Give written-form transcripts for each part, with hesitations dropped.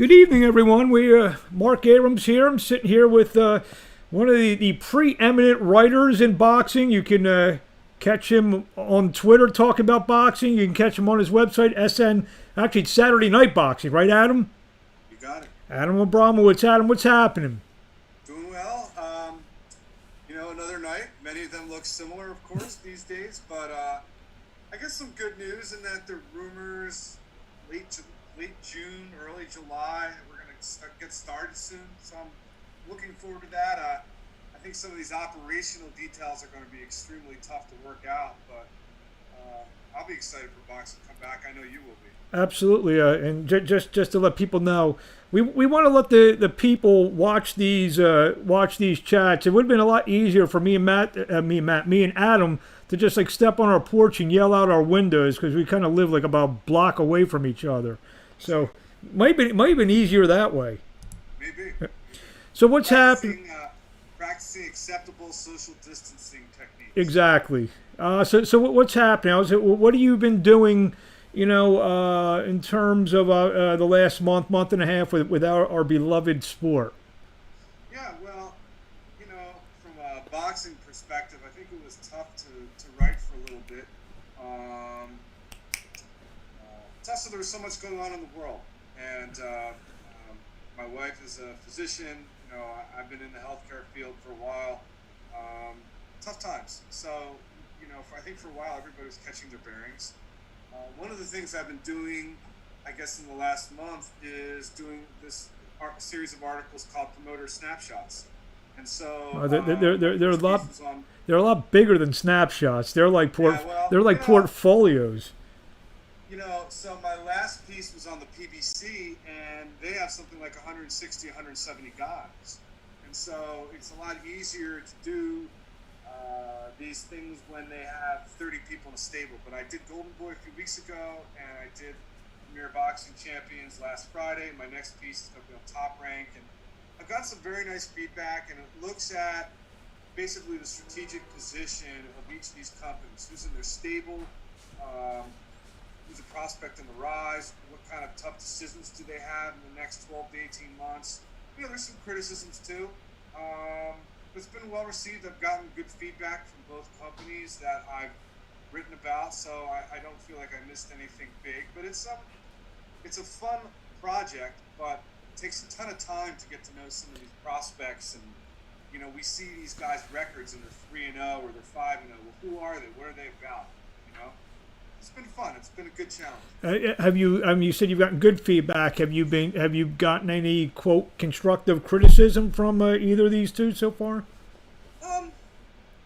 Good evening, everyone. Mark Abrams here. I'm sitting here with one of the preeminent writers in boxing. You can catch him on Twitter talking about boxing. You can catch him on his website, SN. Actually, it's Saturday Night Boxing, right, Adam? You got it. Adam Abramowitz. Adam, what's happening? Doing well. Another night. Many of them look similar, of course, these days. But I guess some good news in that the rumors late June, early July, we're going to get started soon. So I'm looking forward to that. I think some of these operational details are going to be extremely tough to work out, but I'll be excited for boxing to come back. I know you will be. Absolutely, and just to let people know, we want to let the people watch these chats. It would have been a lot easier for me and me and Adam to just like step on our porch and yell out our windows because we kind of live like about a block away from each other. So might have been easier that way. Maybe. So what's happening? Practicing acceptable social distancing techniques. Exactly. So what's happening? What have you been doing? In terms of the last month and a half with our beloved sport. Yeah, well, from a boxing perspective, I think it was tough to write for a little bit. Tough, so there was so much going on in the world, and my wife is a physician. I've been in the healthcare field for a while. Tough times. So, I think for a while everybody was catching their bearings. One of the things I've been doing, I guess, in the last month is doing this series of articles called Promoter Snapshots, and so they're a lot bigger than snapshots. They're like portfolios. So my last piece was on the PBC, and they have something like 160, 170 guys, and so it's a lot easier to do these things when they have 30 people in a stable. But I did Golden Boy a few weeks ago, and I did Premier Boxing Champions last Friday. My next piece is going to be on Top Rank, and I've got some very nice feedback, and it looks at basically the strategic position of each of these companies, who's in their stable, who's a prospect on the rise, what kind of tough decisions do they have in the next 12 to 18 months. There's some criticisms too. It's been well received. I've gotten good feedback from both companies that I've written about, so I don't feel like I missed anything big. But it's a fun project, but it takes a ton of time to get to know some of these prospects. And we see these guys' records and they're 3-0 or they're 5-0. Well, who are they? What are they about? It's been fun. It's been a good challenge. Have you? You said you've gotten good feedback. Have you gotten any quote constructive criticism from either of these two so far?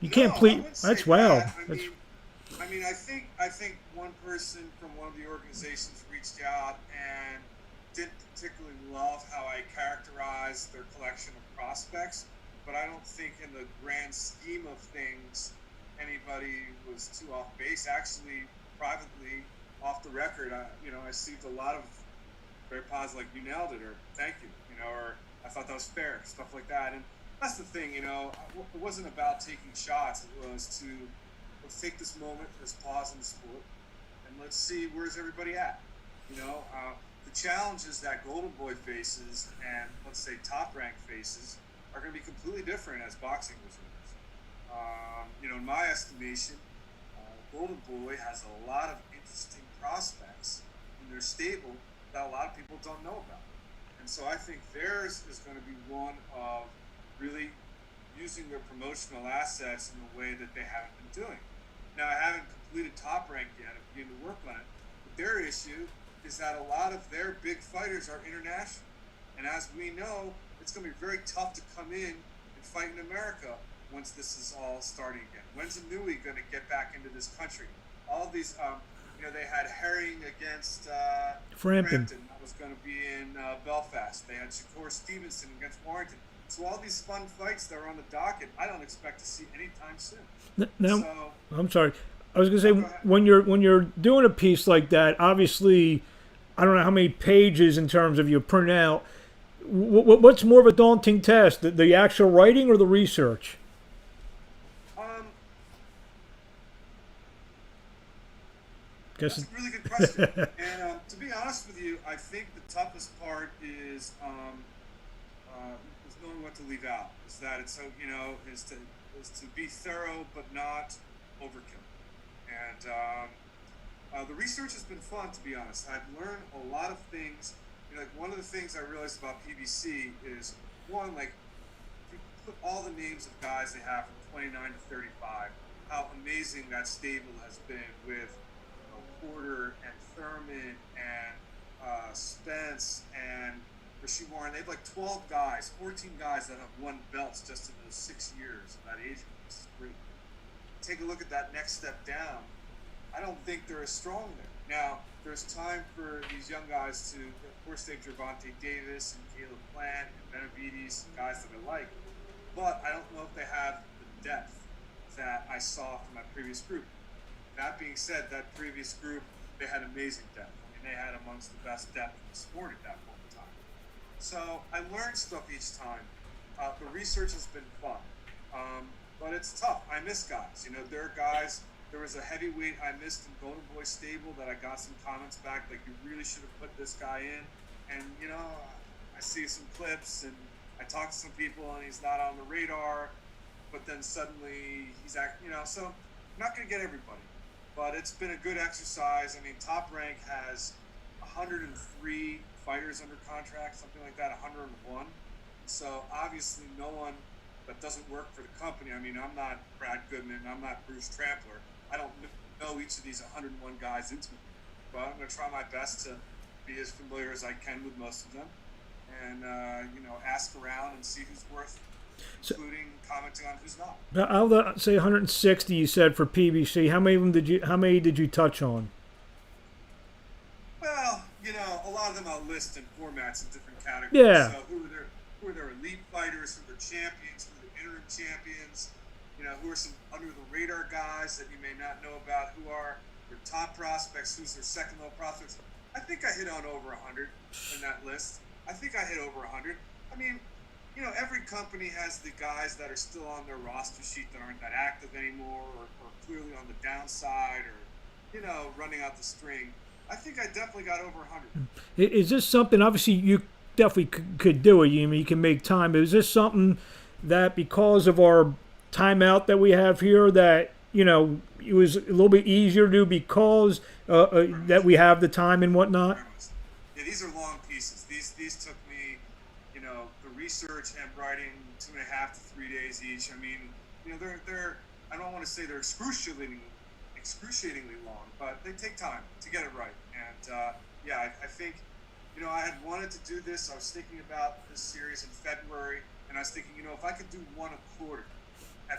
You can't plead. That's wow. I think one person from one of the organizations reached out and didn't particularly love how I characterized their collection of prospects, but I don't think in the grand scheme of things anybody was too off base. Actually, privately, off the record, I received a lot of very positive, like, you nailed it, or thank you, or I thought that was fair, stuff like that. And that's the thing, it wasn't about taking shots. It was let's take this moment, let's pause in the sport, and let's see where's everybody at. The challenges that Golden Boy faces and, let's say, Top Rank faces are going to be completely different as boxing resumes. In my estimation, Golden Boy has a lot of interesting prospects in their stable that a lot of people don't know about. And so I think theirs is going to be one of really using their promotional assets in a way that they haven't been doing. Now, I haven't completed Top Rank yet. I'm beginning to work on it. But their issue is that a lot of their big fighters are international. And as we know, it's going to be very tough to come in and fight in America once this is all starting again. When's Inouye going to get back into this country? All these, they had Herring against Frampton. That was going to be in Belfast. They had Shakur Stevenson against Warrington. So all these fun fights that are on the docket, I don't expect to see anytime soon. Now, I'm sorry. I was going to say, when you're doing a piece like that, obviously, I don't know how many pages in terms of you print out. What's more of a daunting test, the actual writing or the research? That's a really good question. And to be honest honest with you, I think the toughest part is knowing what to leave out. Is that it's is to be thorough but not overkill. And the research has been fun, to be honest. I've learned a lot of things. Like one of the things I realized about PBC is one, like if you put all the names of guys they have from 29 to 35, how amazing that stable has been with Porter and Thurman and Spence and Rasheed Warren. They have like 12 guys, 14 guys that have won belts just in those 6 years of that age group. This is great. Take a look at that next step down. I don't think they're as strong there. Now, there's time for these young guys to, of course, take Gervonta Davis and Caleb Plant and Benavides, guys that I like, but I don't know if they have the depth that I saw from my previous group. That being said, that previous group, they had amazing depth. I mean, they had amongst the best depth in the sport at that point in time. So I learned stuff each time. The research has been fun, but it's tough. I miss guys. There are guys. There was a heavyweight I missed in Golden Boy stable that I got some comments back, like, you really should have put this guy in. And, I see some clips and I talk to some people and he's not on the radar, but then suddenly he's so I'm not going to get everybody, but it's been a good exercise. I mean, Top Rank has 103 fighters under contract, something like that, 101. So obviously no one that doesn't work for the company. I mean, I'm not Brad Goodman, I'm not Bruce Trampler. I don't know each of these 101 guys intimately, but I'm going to try my best to be as familiar as I can with most of them, and ask around and see who's worth including, commenting on who's not. Now, out of the, say 160 you said for PBC, how many did you touch on? Well, a lot of them I'll list in formats in different categories. Yeah. So who are their elite fighters, who are their champions, who are their interim champions, who are some under the radar guys that you may not know about, who are their top prospects, who's their second level prospects. I think I hit on over 100 in that list. I think I hit over 100. I mean, every company has the guys that are still on their roster sheet that aren't that active anymore, or clearly on the downside, or, running out the string. I think I definitely got over 100. Is this something, obviously you definitely could do it, you can make time, but is this something that because of our timeout that we have here that, it was a little bit easier to do because that we have the time and whatnot? Yeah, these are long pieces. These took me, the research and writing 2.5 to 3 days each. I mean, they're I don't want to say they're excruciatingly long, but they take time to get it right. And I think, I had wanted to do this. I was thinking about this series in February, and I was thinking, if I could do one a quarter,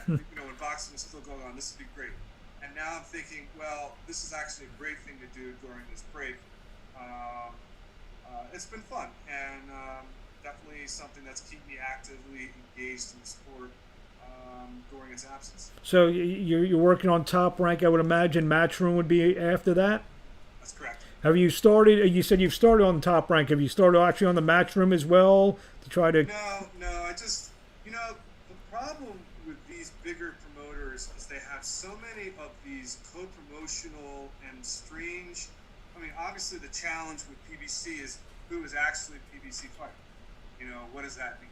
when boxing was still going on, this would be great. And now I'm thinking, well, this is actually a great thing to do during this break. It's been fun, and definitely something that's keeping me actively engaged in the sport during its absence. So you're working on Top Rank. I would imagine Matchroom would be after that? That's correct. Have you started, you said you've started on Top Rank. Have you started actually on the Matchroom as well to try to... No, I just, the problem with these bigger promoters is they have so many of these co-promotional and strange... I mean, obviously the challenge with PBC is who is actually a PBC fighter. What does that mean?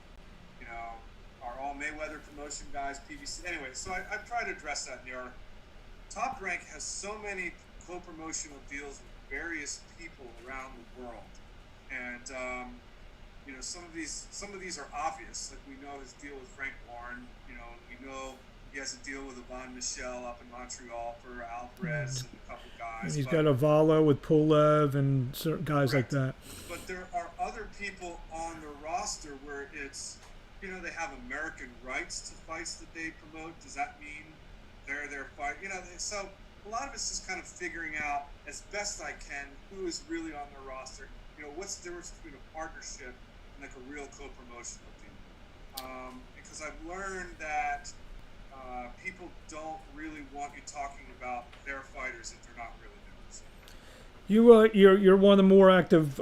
Are all Mayweather promotion guys PBC? Anyway, so I've tried to address that in the article. Top Rank has so many co-promotional deals with various people around the world, and some of these are obvious. Like, we know his deal with Frank Warren. We know he has a deal with Yvonne Michelle up in Montreal for Alvarez and a couple guys. And he's got Avalo with Pulev and certain guys correct. like that. But there are other people on the roster where it's, they have American rights to fights that they promote. Does that mean they're their fight? So a lot of it's just kind of figuring out as best I can who is really on the roster. What's the difference between a partnership and like a real co-promotional deal? Because I've learned that people don't really want you talking about their fighters if they're not really theirs. You're one of the more active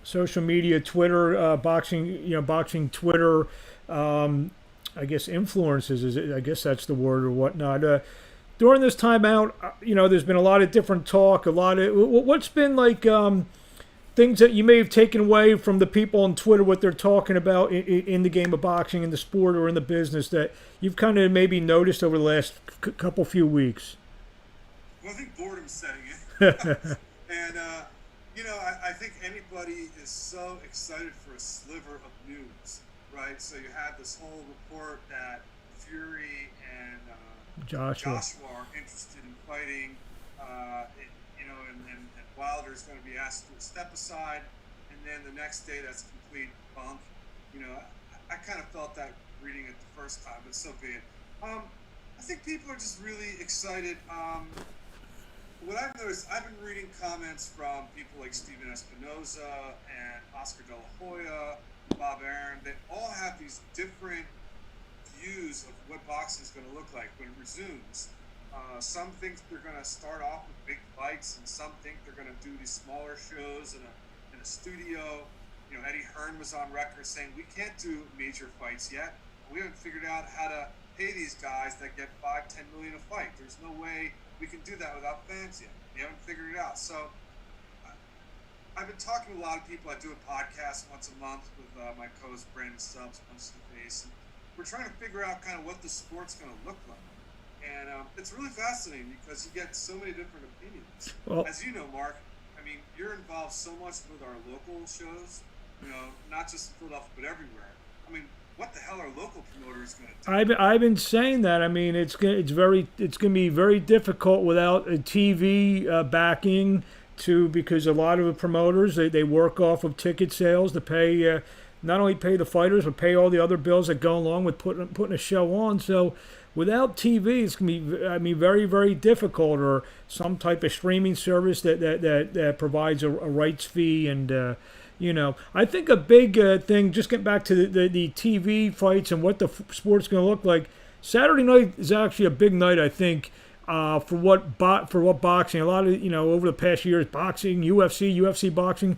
social media, Twitter, boxing Twitter, I guess influences. I guess that's the word or whatnot. During this timeout, there's been a lot of different talk. What's been like. things that you may have taken away from the people on Twitter, what they're talking about in the game of boxing, in the sport, or in the business that you've kind of maybe noticed over the last few weeks? Well, I think boredom's setting in. And, I think anybody is so excited for a sliver of news, right? So you have this whole report that Fury and Joshua are interested in fighting, and Wilder's going to be asked to do a step aside, and then the next day that's complete bunk. I kind of felt that reading it the first time, but so be it. I think people are just really excited. What I've noticed, I've been reading comments from people like Steven Espinoza and Oscar De La Hoya, Bob Arum. They all have these different views of what boxing is going to look like when it resumes. Some think they're going to start off with big fights, and some think they're going to do these smaller shows in a studio. Eddie Hearn was on record saying we can't do major fights yet. We haven't figured out how to pay these guys that get $5-10 million a fight. There's no way we can do that without fans yet. We haven't figured it out. So I've been talking to a lot of people. I do a podcast once a month with my co-host Brandon Stubbs, Punch to the Face, and we're trying to figure out kind of what the sport's going to look like. And it's really fascinating because you get so many different opinions. Well, as you know, Mark, I mean, you're involved so much with our local shows, not just in Philadelphia, but everywhere. I mean, what the hell are local promoters going to do? I've been saying that. I mean, it's going to be very difficult without a TV backing because a lot of the promoters they work off of ticket sales to pay not only pay the fighters but pay all the other bills that go along with putting a show on. So without TV, it's going to be very, very difficult, or some type of streaming service that provides a rights fee. And I think a big thing, just getting back to the TV fights and what the sport's going to look like, Saturday night is actually a big night, I think, for what boxing. A lot of, over the past years, boxing, UFC boxing.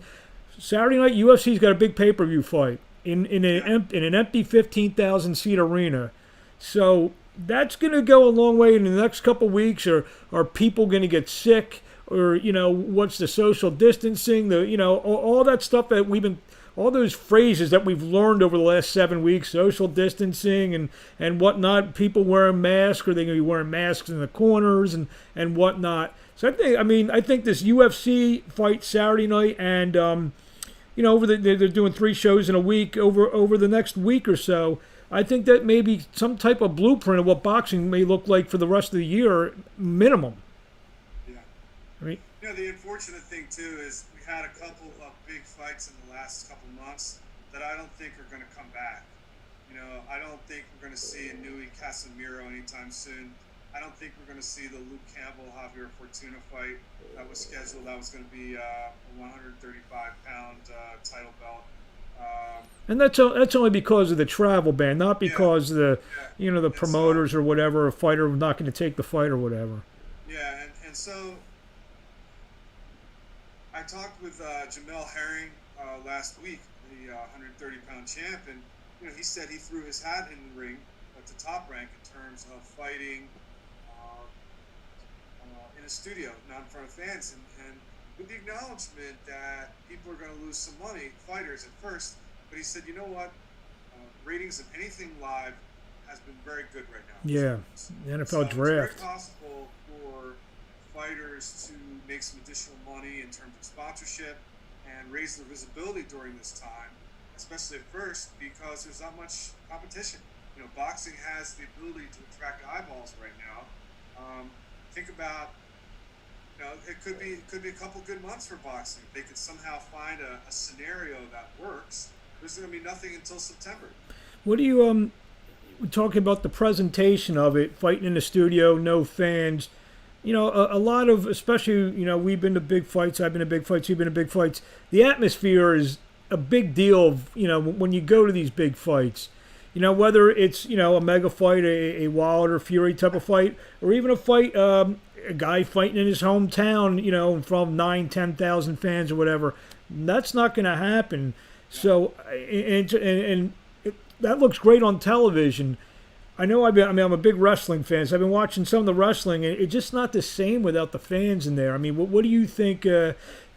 Saturday night, UFC's got a big pay-per-view fight in an empty 15,000 seat arena. So that's going to go a long way in the next couple of weeks. Or are people going to get sick? Or, what's the social distancing? All that stuff that all those phrases that we've learned over the last 7 weeks, social distancing and whatnot, people wearing masks, or they're going to be wearing masks in the corners and whatnot. So I think this UFC fight Saturday night, and they're doing 3 shows in a week over the next week or so. I think that may be some type of blueprint of what boxing may look like for the rest of the year, minimum. Yeah. I mean, the unfortunate thing too is we had a couple of big fights in the last couple months that I don't think are going to come back. I don't think we're going to see a Nui Casemiro anytime soon. I don't think we're going to see the Luke Campbell Javier Fortuna fight that was scheduled. That was going to be a 135-pound title belt. And that's only because of the travel ban, not because the promoters or whatever, a fighter not going to take the fight or whatever. Yeah, and so I talked with Jamel Herring last week, the 130-pound champ, and he said he threw his hat in the ring at the Top Rank in terms of fighting in a studio, not in front of fans, and with the acknowledgement that people are going to lose some money, fighters at first. But he said, you know what? Ratings of anything live has been very good right now. Yeah, the NFL draft. It's very possible for fighters to make some additional money in terms of sponsorship and raise their visibility during this time, especially at first, because there's not much competition. Boxing has the ability to attract eyeballs right now. Think about, it could be a couple good months for boxing. If they could somehow find a scenario that works, there's going to be nothing until September. What do you talking about the presentation of it, fighting in the studio, no fans? A lot of, especially, we've been to big fights, I've been to big fights, you've been to big fights. The atmosphere is a big deal, when you go to these big fights. Whether it's, a mega fight, a Wilder Fury type of fight, or even a fight, a guy fighting in his hometown, in front of 9,000-10,000 fans or whatever. That's not going to happen. So, and that looks great on television. I'm a big wrestling fan, so I've been watching some of the wrestling, and it's just not the same without the fans in there. I mean, what do you think?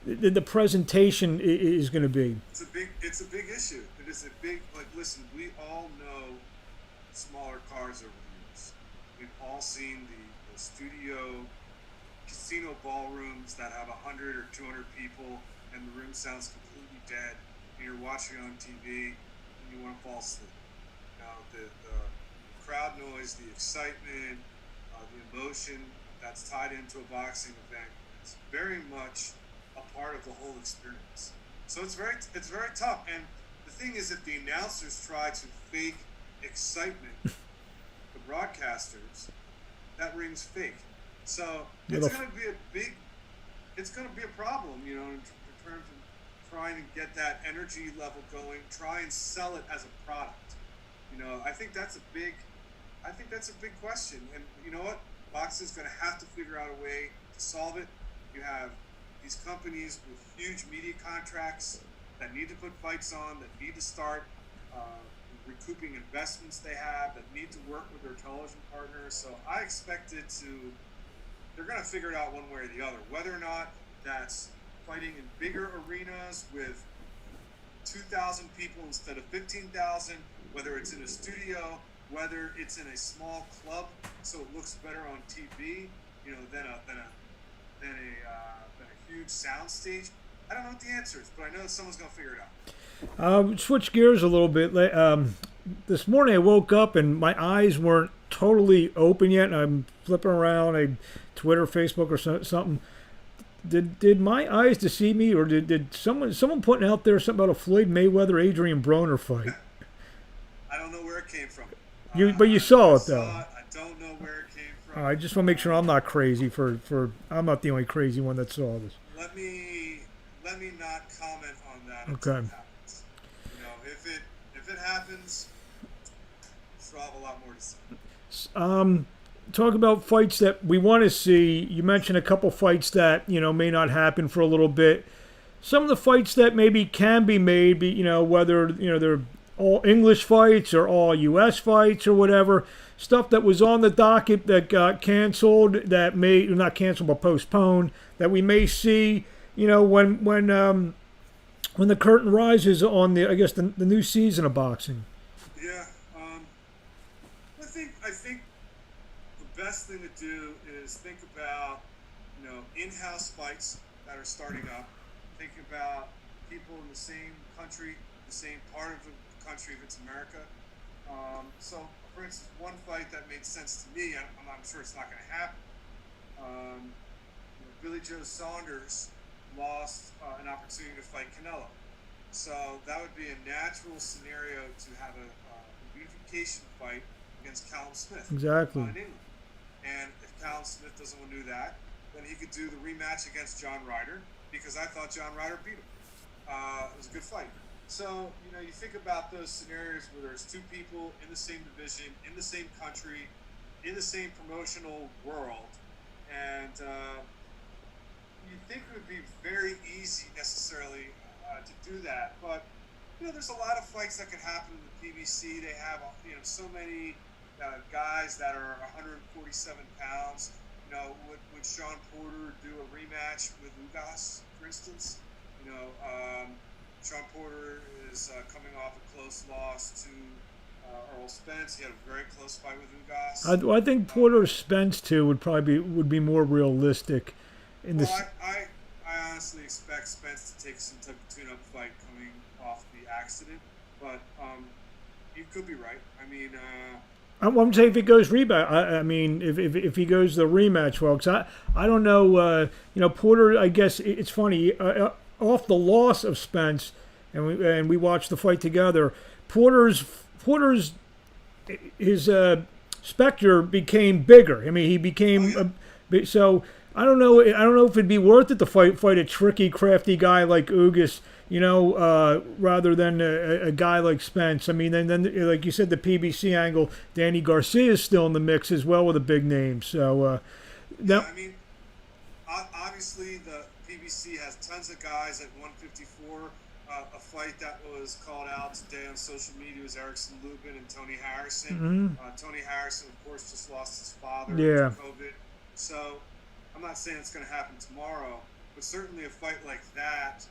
the presentation is going to be. It's a big issue. It is a big, like, listen, we all know smaller cars over the years. We've all seen the studio casino ballrooms that have 100 or 200 people and the room sounds completely dead and you're watching it on TV and you want to fall asleep. Now, the crowd noise, the excitement, the emotion that's tied into a boxing event is very much a part of the whole experience. So it's very tough. And the thing is, if the announcers try to fake excitement, the broadcasters, that rings fake. So it's going to be it's going to be a problem, in terms of trying to get that energy level going, try and sell it as a product. I think that's a big question. And you know what? Boxing's going to have to figure out a way to solve it. You have these companies with huge media contracts that need to put fights on, that need to start recouping investments they have, that need to work with their television partners. So I expect they're going to figure it out one way or the other, whether or not that's fighting in bigger arenas with 2,000 people instead of 15,000, whether it's in a studio, whether it's in a small club so it looks better on TV, than a huge sound stage. I don't know what the answer is, but I know that someone's going to figure it out. Switch gears a little bit. This morning I woke up and my eyes weren't totally open yet. And I'm flipping around Twitter, Facebook, or something. Did my eyes deceive me, or did someone putting out there something about a Floyd Mayweather Adrian Broner fight? I don't know where it came from. But you saw it though. I don't know where it came from. I just want to make sure I'm not crazy. I'm not the only crazy one that saw this. Let me not comment on that. Okay. Until it happens. If it happens, we'll have a lot more to say. Talk about fights that we want to see. You mentioned a couple fights that may not happen for a little bit. Some of the fights that maybe can be made, whether they're all English fights or all U.S. fights or whatever. Stuff that was on the docket that got canceled, that may not canceled but postponed. That we may see, when the curtain rises on the new season of boxing. Yeah, I think the best thing to do is think about in-house fights that are starting up. Think about people in the same country, the same part of the country if it's America. So, for instance, one fight that made sense to me, I'm sure it's not going to happen. Billy Joe Saunders lost an opportunity to fight Canelo. So that would be a natural scenario to have a unification fight against Callum Smith. Exactly. In England. And if Callum Smith doesn't want to do that, then he could do the rematch against John Ryder, because I thought John Ryder beat him. It was a good fight. So, you think about those scenarios where there's two people in the same division, in the same country, in the same promotional world, and you think it would be very easy necessarily to do that. But, there's a lot of fights that could happen in the PBC. They have, so many guys that are 147 pounds. Would Sean Porter do a rematch with Ugas, for instance? Sean Porter is coming off a close loss to Earl Spence. He had a very close fight with Ugas. I think Porter Spence too would be more realistic. I honestly expect Spence to take some type of tune-up fight coming off the accident, but you could be right. I mean, I'm saying if it goes rematch. I mean, if he goes the rematch, folks. I don't know. Porter. I guess it's funny. Off the loss of Spence, and we watched the fight together. Porter's specter became bigger. I mean, he became so. I don't know if it'd be worth it to fight a tricky, crafty guy like Ugas, rather than a guy like Spence. I mean, then like you said, the PBC angle, Danny Garcia is still in the mix as well with a big name. So I mean, obviously the PBC has tons of guys at 154. A fight that was called out today on social media was Erickson Lubin and Tony Harrison. Mm-hmm. Tony Harrison, of course, just lost his father to COVID. So I'm not saying it's going to happen tomorrow, but certainly a fight like that.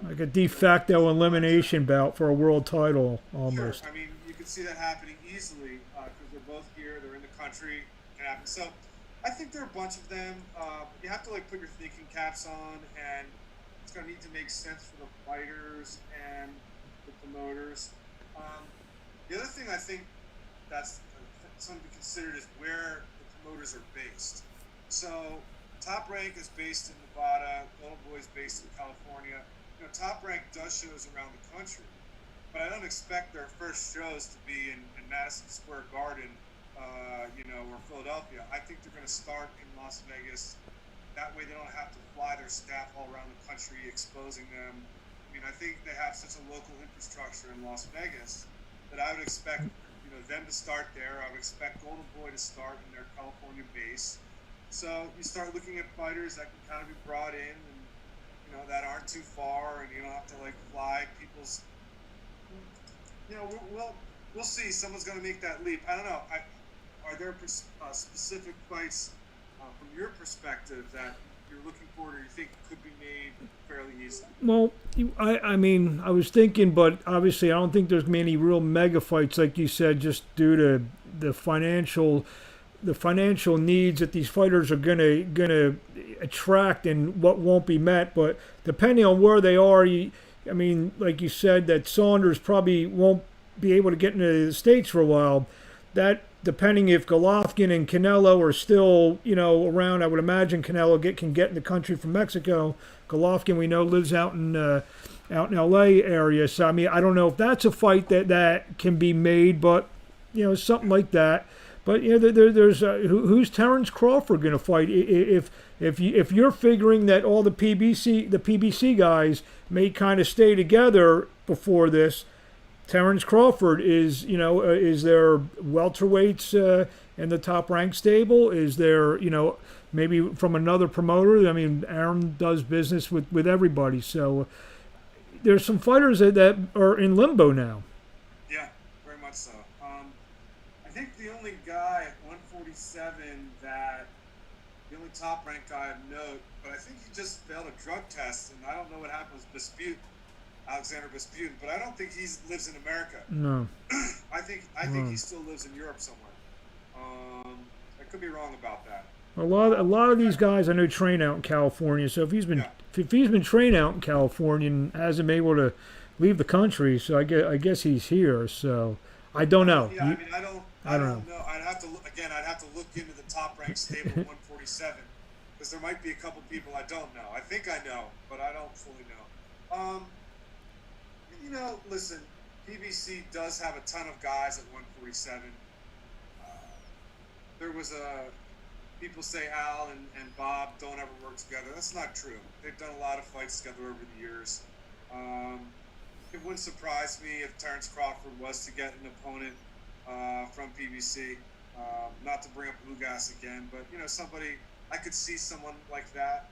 Like a de facto elimination bout for a world title, Sure. almost. I mean, you could see that happening easily because they're both here. They're in the country. It can happen. So, I think there are a bunch of them. You have to like put your thinking caps on, and it's going to need to make sense for the fighters and the promoters. The other thing I think that's something to be considered is where the promoters are based. So, Top Rank is based in Nevada. Golden Boy is based in California. Top Rank does shows around the country, but I don't expect their first shows to be in Madison Square Garden, or Philadelphia. I think they're going to start in Las Vegas. That way, they don't have to fly their staff all around the country, exposing them. I mean, I think they have such a local infrastructure in Las Vegas that I would expect, them to start there. I would expect Golden Boy to start in their California base. So you start looking at fighters that can kind of be brought in and that aren't too far, and you don't have to like fly people's. We'll see. Someone's going to make that leap. I don't know. Are there specific fights from your perspective that you're looking for, or you think could be made fairly easily? Well, I mean, I was thinking, but obviously, I don't think there's many real mega fights, like you said, just due to the financial needs that these fighters are gonna attract and what won't be met. But depending on where they are, I mean, like you said, that Saunders probably won't be able to get into the States for a while. That depending if Golovkin and Canelo are still around, I would imagine Canelo can get in the country from Mexico. Golovkin, we know, lives out in L.A. area. So I mean, I don't know if that's a fight that can be made, but something like that. But there's who's Terrence Crawford going to fight? If you're figuring that all the PBC guys may kind of stay together before this, Terrence Crawford is there welterweights in the Top Rank stable? Is there maybe from another promoter? I mean, Aaron does business with everybody, so there's some fighters that are in limbo now. Yeah, very much so. I think the only guy at 147 the only Top Rank guy of note, but I think he just failed a drug test, and I don't know what happened with Alexander Vesputin, but I don't think he lives in America. No. I think he still lives in Europe somewhere. I could be wrong about that. A lot of these guys I know train out in California, so if he's been trained out in California and hasn't been able to leave the country, so I guess he's here. So I don't know. Yeah, I don't know. I'd have to look into the Top Rank stable 147 because there might be a couple people I don't know. I think I know, but I don't fully know. Listen, PBC does have a ton of guys at 147. There was people say Al and Bob don't ever work together. That's not true. They've done a lot of fights together over the years. It wouldn't surprise me if Terrence Crawford was to get an opponent from PBC. Not to bring up Lugas again, but somebody I could see someone like that.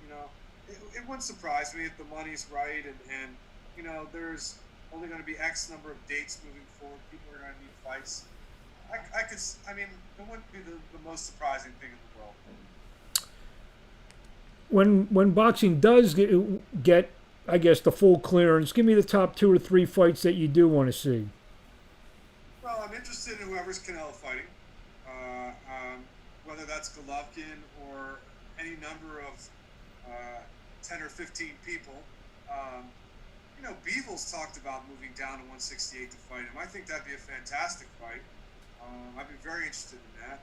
It wouldn't surprise me if the money's right and there's only going to be X number of dates moving forward. People are going to need fights. It wouldn't be the most surprising thing in the world. When boxing does get, I guess, the full clearance, give me the top 2 or 3 fights that you do want to see. Well, I'm interested in whoever's Canelo fighting, whether that's Golovkin or any number of 10 or 15 people. Beeville's talked about moving down to 168 to fight him. I think that'd be a fantastic fight. I'd be very interested in that.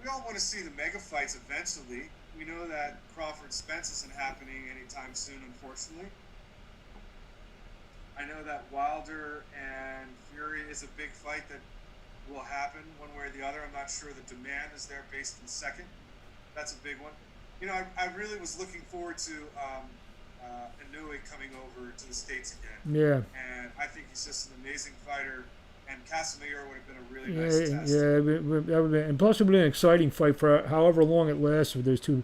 We all want to see the mega fights eventually. We know that Crawford Spence isn't happening anytime soon, unfortunately. I know that Wilder and Fury is a big fight that will happen one way or the other. I'm not sure the demand is there based in second. That's a big one. I really was looking forward to Inoue coming over to the States again. Yeah. And I think he's just an amazing fighter. And Casimiro would have been a really nice test. Yeah, that would be, and plus it would be an exciting fight for however long it lasts with those two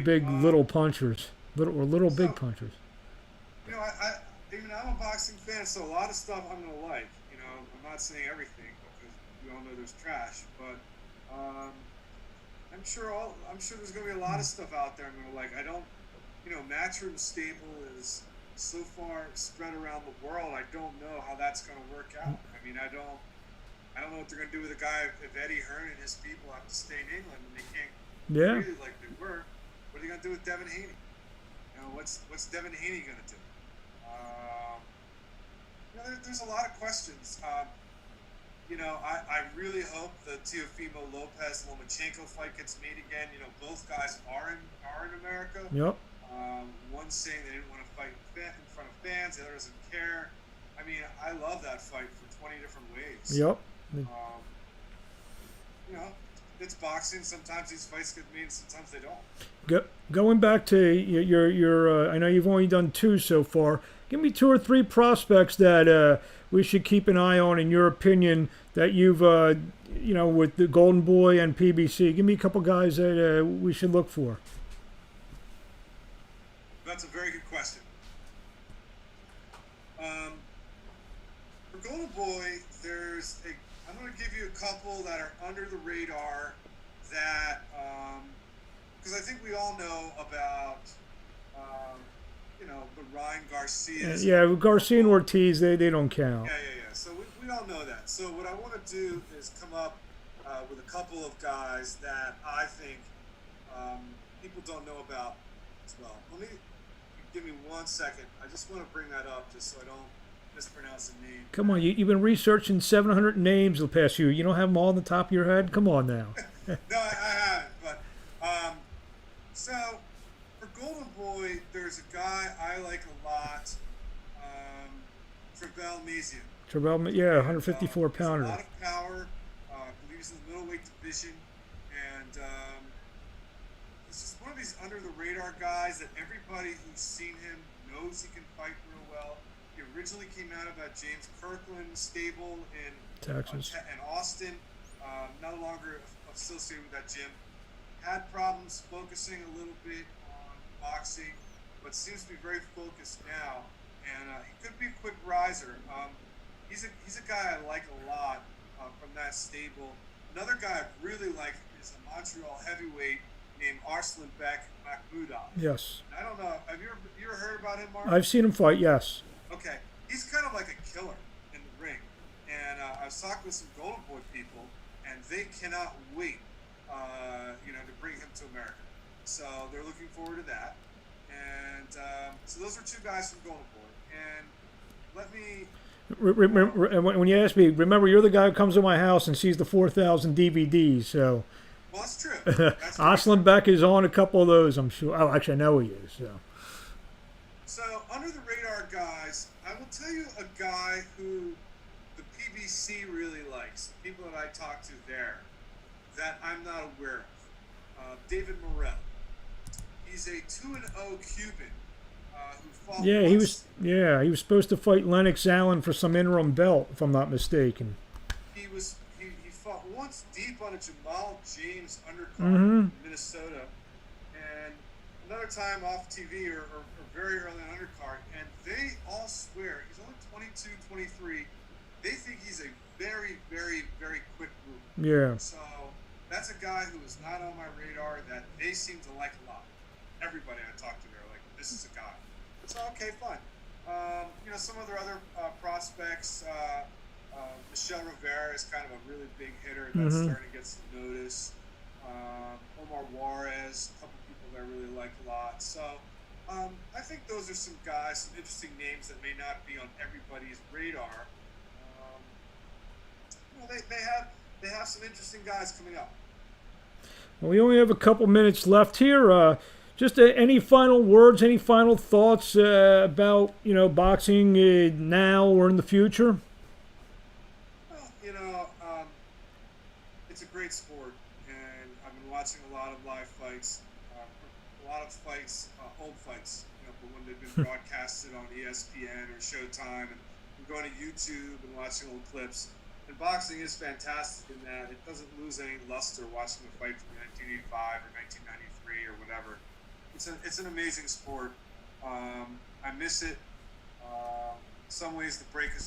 big little punchers, little big punchers. I'm a boxing fan, so a lot of stuff I'm gonna like. I'm not saying everything because we all know there's trash, but I'm sure there's going to be a lot of stuff out there. I'm going to like. I don't. Matchroom stable is so far spread around the world. I don't know how that's going to work out. I mean, I don't know what they're going to do with a guy if Eddie Hearn and his people have to stay in England and they can't breathe like they were. What are they going to do with Devin Haney? What's Devin Haney going to do? There's a lot of questions. I really hope the Teofimo Lopez Lomachenko fight gets made again. Both guys are in America. Yep. One's saying they didn't want to fight in front of fans. The other doesn't care. I mean, I love that fight for 20 different ways. Yep. It's boxing. Sometimes these fights get made, sometimes they don't. Going back to your I know you've only done 2 so far. Give me 2 or 3 prospects that we should keep an eye on, in your opinion, that you've, with the Golden Boy and PBC. Give me a couple guys that we should look for. That's a very good question. For Golden Boy, I'm going to give you a couple that are under the radar that, because I think we all know about, the Ryan Garcias. Yeah, Garcia and Ortiz, they don't count. Yeah. So we all know that. So what I want to do is come up with a couple of guys that I think people don't know about as well. Give me 1 second. I just want to bring that up just so I don't mispronounce the name. Come on, you've been researching 700 names the past few. You don't have them all on the top of your head? Come on now. No, I haven't. But so for Golden Boy, there's a guy I like a lot, Trevell Mazian. Trevell, yeah, 154 pounder. A lot of power. I believe he's in the middleweight division, and he's just one of these under the radar guys that everybody who's seen him knows he can fight real well. He originally came out of that James Kirkland stable in Texas and Austin. No longer associated with that gym. Had problems focusing a little bit on boxing, but seems to be very focused now. And he could be a quick riser. He's a guy I like a lot from that stable. Another guy I really like is a Montreal heavyweight named Arslanbek Makhmudov. Yes. I don't know. Have you ever heard about him, Mark? I've seen him fight, yes. Okay. He's kind of like a killer in the ring. And I was talking with some Golden Boy people, and they cannot wait, to bring him to America. So they're looking forward to that. And so those are 2 guys from Golden Boy. And let me... When you ask me, remember, you're the guy who comes to my house and sees the 4,000 DVDs, so... Well, that's true. Arslanbek is on a couple of those, I'm sure. Oh, actually, I know he is. So, under the radar guys, I will tell you a guy who the PBC really likes, the people that I talk to there, that I'm not aware of. David Morrell. He's a 2-0 Cuban who fought. Yeah, he was supposed to fight Lennox Allen for some interim belt, if I'm not mistaken. He fought once deep on a Jamal James undercard in Minnesota, and another time off TV or very early on undercard, and they all swear he's only 22, 23. They think he's a very, very, very quick mover. Yeah. So that's a guy who is not on my radar that they seem to like a lot. Everybody I talk to, they're like, this is a guy. So, okay, fine. Some of their other prospects, Michelle Rivera is kind of a really big hitter that's starting to get some notice. Omar Juarez, a couple people that I really like a lot. So, I think those are some guys, some interesting names that may not be on everybody's radar. They have some interesting guys coming up. Well, we only have a couple minutes left here. Just any final words, any final thoughts about boxing now or in the future? Well, it's a great sport, and I've been watching a lot of live fights, old fights, but when they've been broadcasted on ESPN or Showtime, and I'm going to YouTube and watching old clips. And boxing is fantastic in that it doesn't lose any luster watching a fight from 1985 or 1993 or whatever. It's an amazing sport. I miss it. In some ways, the break is